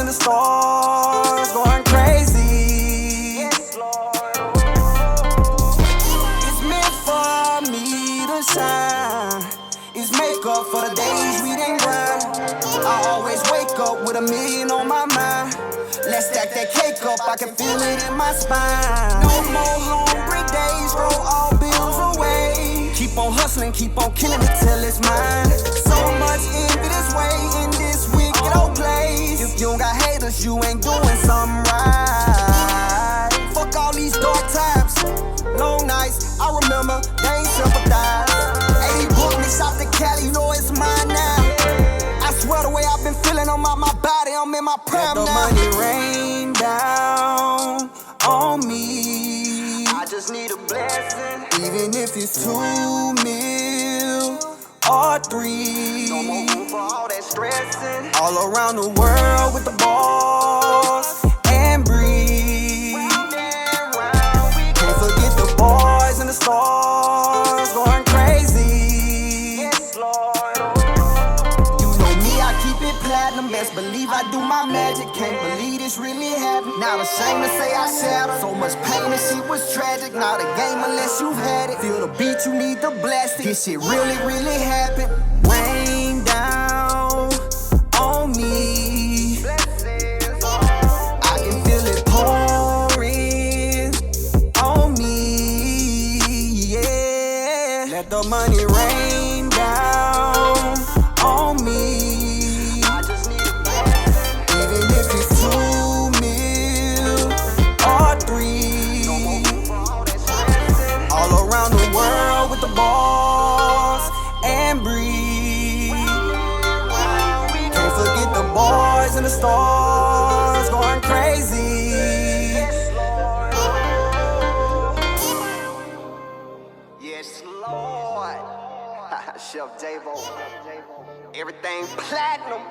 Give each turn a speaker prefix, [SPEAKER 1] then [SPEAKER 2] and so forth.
[SPEAKER 1] and the stars going crazy. It's meant for me to shine. It's makeup for the days we didn't grind. I always wake up with $1 million on my mind. Let's stack that cake up, I can feel it in my spine. No more hungry days, throw all bills away. Keep on hustling, keep on killing it till it's mine. So much envy this way in this wicked old place. If you don't got haters, you ain't doing something right. Fuck all these dark times, long nights, I remember, they ain't sympathize. Book me, shop to Cali, you know it's mine now. I swear the way I've been feeling on my body, I'm in my prime now. Let the money rain down on me. I just need a blessing, even if it's 2 mil or 3. No more room for all that stressing. All around the world with the boss and breathe. Can't forget the boys and the stars going crazy. Best believe I do my magic. Can't believe this really happened. Not ashamed to say I shattered. So much pain, this shit was tragic. Not a game unless you've had it. Feel the beat, you need to blast it. This shit really, really happened. Rain down on me. I can feel it pouring on me. Yeah. Let the money rain down on me. With the boss and breathe. Can't forget the boys and the stars going crazy. Yes, Lord. Chef Jayvoo. Everything platinum.